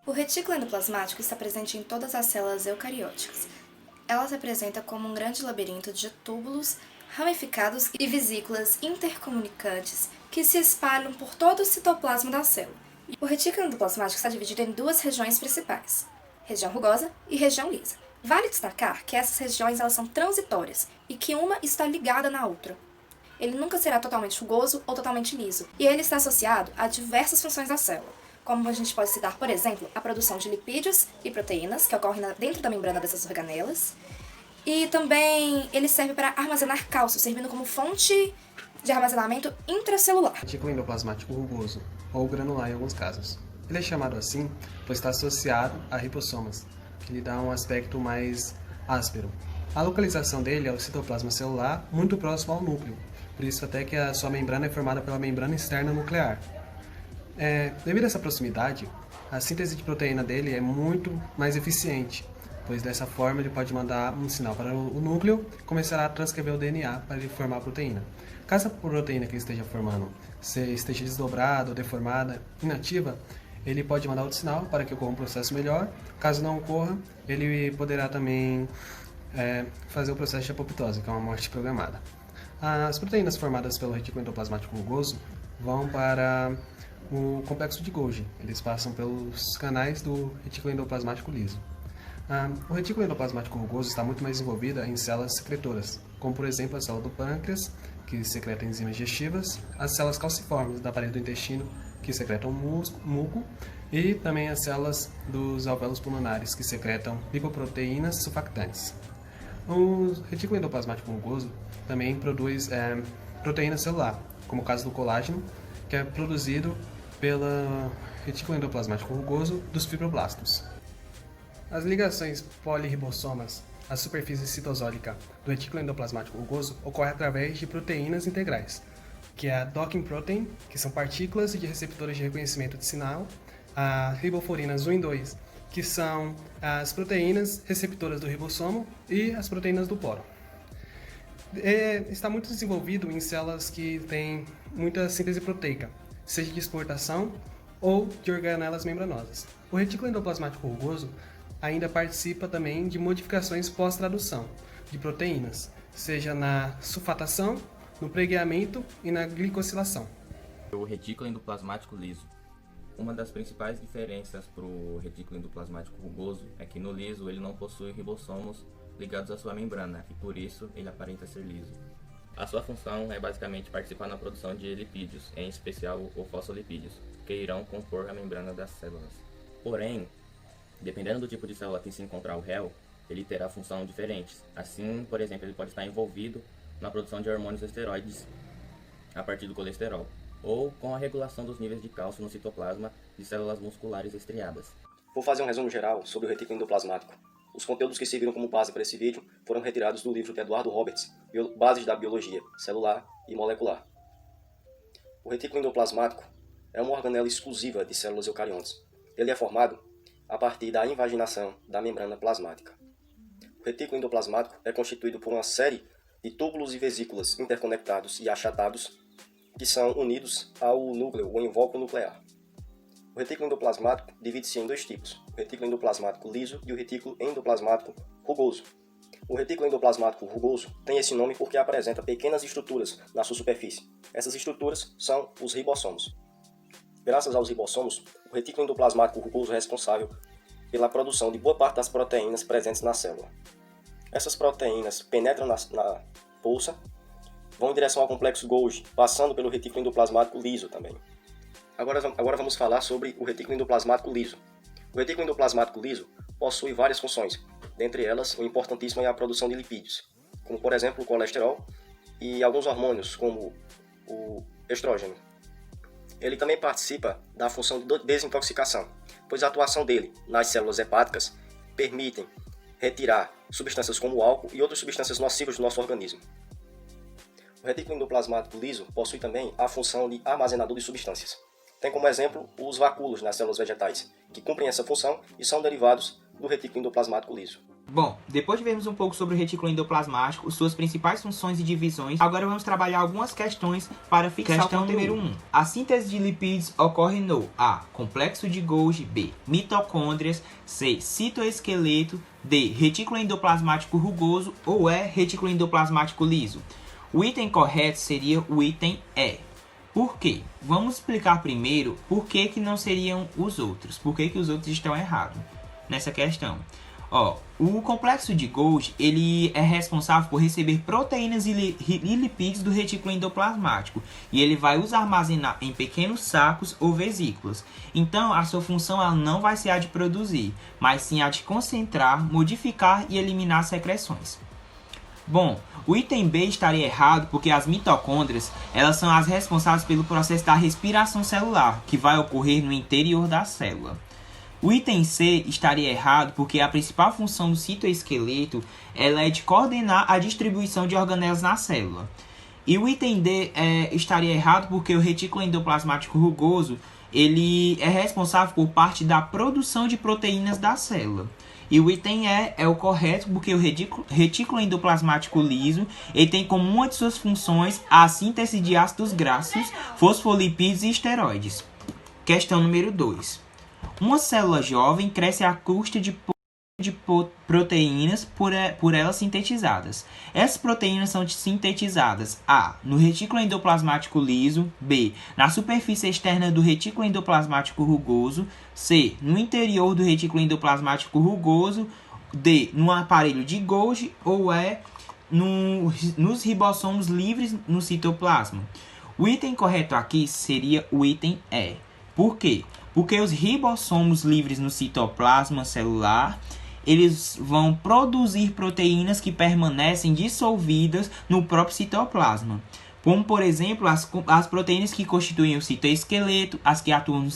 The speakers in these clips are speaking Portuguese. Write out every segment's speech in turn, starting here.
O retículo endoplasmático está presente em todas as células eucarióticas. Ela se apresenta como um grande labirinto de túbulos ramificados e vesículas intercomunicantes que se espalham por todo o citoplasma da célula. O retículo endoplasmático está dividido em duas regiões principais, região rugosa e região lisa. Vale destacar que essas regiões elas são transitórias e que uma está ligada na outra. Ele nunca será totalmente rugoso ou totalmente liso, e ele está associado a diversas funções da célula, como a gente pode citar, por exemplo, a produção de lipídios e proteínas, que ocorrem dentro da membrana dessas organelas, e também ele serve para armazenar cálcio, servindo como fonte de armazenamento intracelular. Retículo endoplasmático rugoso, ou granular em alguns casos. Ele é chamado assim pois está associado a ribosomas, que lhe dá um aspecto mais áspero. A localização dele é o citoplasma celular, muito próximo ao núcleo, por isso até que a sua membrana é formada pela membrana externa nuclear. Devido a essa proximidade, a síntese de proteína dele é muito mais eficiente, pois dessa forma ele pode mandar um sinal para o núcleo e começará a transcrever o DNA para ele formar a proteína. Caso a proteína que ele esteja formando esteja desdobrada ou deformada, inativa, ele pode mandar outro sinal para que ocorra um processo melhor. Caso não ocorra, ele poderá também fazer o processo de apoptose, que é uma morte programada. As proteínas formadas pelo retículo endoplasmático rugoso vão para o complexo de Golgi. Eles passam pelos canais do retículo endoplasmático liso. O retículo endoplasmático rugoso está muito mais envolvido em células secretoras, como por exemplo a célula do pâncreas, que secreta enzimas digestivas, as células calciformes da parede do intestino, que secretam muco, e também as células dos alvéolos pulmonares, que secretam lipoproteínas surfactantes. O retículo endoplasmático rugoso também produz proteína celular, como o caso do colágeno, que é produzido pelo retículo endoplasmático rugoso dos fibroblastos. As ligações polirribossomas à superfície citosólica do retículo endoplasmático rugoso ocorrem através de proteínas integrais, que é a docking protein, que são partículas de receptores de reconhecimento de sinal, a riboforinas 1 e 2, que são as proteínas receptoras do ribossomo, e as proteínas do poro. Está muito desenvolvido em células que têm muita síntese proteica, seja de exportação ou de organelas membranosas. O retículo endoplasmático rugoso ainda participa também de modificações pós-tradução de proteínas, seja na sulfatação, no pregueamento e na glicosilação. O retículo endoplasmático liso. Uma das principais diferenças para o retículo endoplasmático rugoso é que no liso ele não possui ribossomos ligados à sua membrana e por isso ele aparenta ser liso. A sua função é basicamente participar na produção de lipídios, em especial os fosfolipídios, que irão compor a membrana das células. Porém, dependendo do tipo de célula que se encontrar o réu, ele terá função diferentes. Assim, por exemplo, ele pode estar envolvido na produção de hormônios esteroides a partir do colesterol, ou com a regulação dos níveis de cálcio no citoplasma de células musculares estriadas. Vou fazer um resumo geral sobre o retículo endoplasmático. Os conteúdos que serviram como base para esse vídeo foram retirados do livro de Eduardo Roberts, Bases da Biologia Celular e Molecular. O retículo endoplasmático é uma organela exclusiva de células eucariontes. Ele é formado a partir da invaginação da membrana plasmática. O retículo endoplasmático é constituído por uma série de túbulos e vesículas interconectados e achatados que são unidos ao núcleo ou invólucro nuclear. O retículo endoplasmático divide-se em dois tipos, o retículo endoplasmático liso e o retículo endoplasmático rugoso. O retículo endoplasmático rugoso tem esse nome porque apresenta pequenas estruturas na sua superfície. Essas estruturas são os ribossomos. Graças aos ribossomos, o retículo endoplasmático rugoso é responsável pela produção de boa parte das proteínas presentes na célula. Essas proteínas penetram na bolsa, vão em direção ao complexo Golgi, passando pelo retículo endoplasmático liso também. Agora vamos falar sobre o retículo endoplasmático liso. O retículo endoplasmático liso possui várias funções, dentre elas o importantíssimo é a produção de lipídios, como por exemplo o colesterol e alguns hormônios como o estrógeno. Ele também participa da função de desintoxicação, pois a atuação dele nas células hepáticas permitem retirar substâncias como o álcool e outras substâncias nocivas do nosso organismo. O retículo endoplasmático liso possui também a função de armazenador de substâncias. Tem como exemplo os vacúolos nas células vegetais, que cumprem essa função e são derivados do retículo endoplasmático liso. Bom, depois de vermos um pouco sobre o retículo endoplasmático, suas principais funções e divisões, agora vamos trabalhar algumas questões para fixar o conteúdo. Número 1. A síntese de lipídios ocorre no A. Complexo de Golgi. B. Mitocôndrias. C. Citoesqueleto. D. Retículo endoplasmático rugoso. Ou E. Retículo endoplasmático liso. O item correto seria o item E. Por quê? Vamos explicar primeiro por que não seriam os outros. Por que os outros estão errados nessa questão. O complexo de Golgi, ele é responsável por receber proteínas e lipídios do retículo endoplasmático e ele vai os armazenar em pequenos sacos ou vesículas. Então, a sua função ela não vai ser a de produzir, mas sim a de concentrar, modificar e eliminar secreções. Bom, o item B estaria errado porque as mitocôndrias elas são as responsáveis pelo processo da respiração celular, que vai ocorrer no interior da célula. O item C estaria errado porque a principal função do citoesqueleto ela é de coordenar a distribuição de organelas na célula. E o item D estaria errado porque o retículo endoplasmático rugoso ele é responsável por parte da produção de proteínas da célula. E o item E é o correto porque o retículo endoplasmático liso ele tem como uma de suas funções a síntese de ácidos graxos, fosfolipídios e esteroides. Questão número 2. Uma célula jovem cresce à custa de proteínas por elas sintetizadas. Essas proteínas são sintetizadas A. No retículo endoplasmático liso. B. Na superfície externa do retículo endoplasmático rugoso. C. No interior do retículo endoplasmático rugoso. D. No aparelho de Golgi. Ou E. Nos ribossomos livres no citoplasma. O item correto aqui seria o item E. Por quê? Porque os ribossomos livres no citoplasma celular, eles vão produzir proteínas que permanecem dissolvidas no próprio citoplasma. Como, por exemplo, as proteínas que constituem o citoesqueleto, as que atuam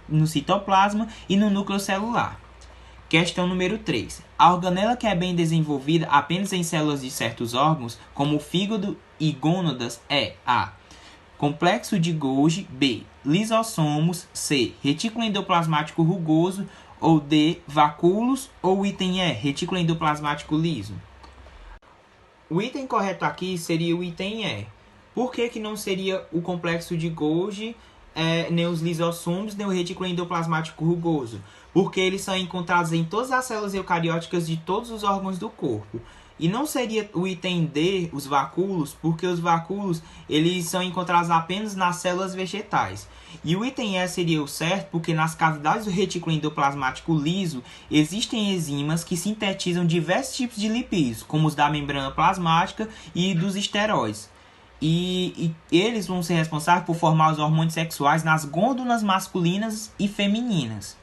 no citoplasma e no núcleo celular. Questão número 3. A organela que é bem desenvolvida apenas em células de certos órgãos, como o fígado e gônadas, é A. Complexo de Golgi. B. Lisossomos. C. Retículo endoplasmático rugoso. Ou D. Vacúolos. Ou item E. Retículo endoplasmático liso. O item correto aqui seria o item E. Por que não seria o complexo de Golgi, nem os lisossomos, nem o retículo endoplasmático rugoso? Porque eles são encontrados em todas as células eucarióticas de todos os órgãos do corpo. E não seria o item D, os vacúolos, porque os vacúolos eles são encontrados apenas nas células vegetais. E o item E seria o certo, porque nas cavidades do retículo endoplasmático liso existem enzimas que sintetizam diversos tipos de lipídios, como os da membrana plasmática e dos esteroides. E eles vão ser responsáveis por formar os hormônios sexuais nas glândulas masculinas e femininas.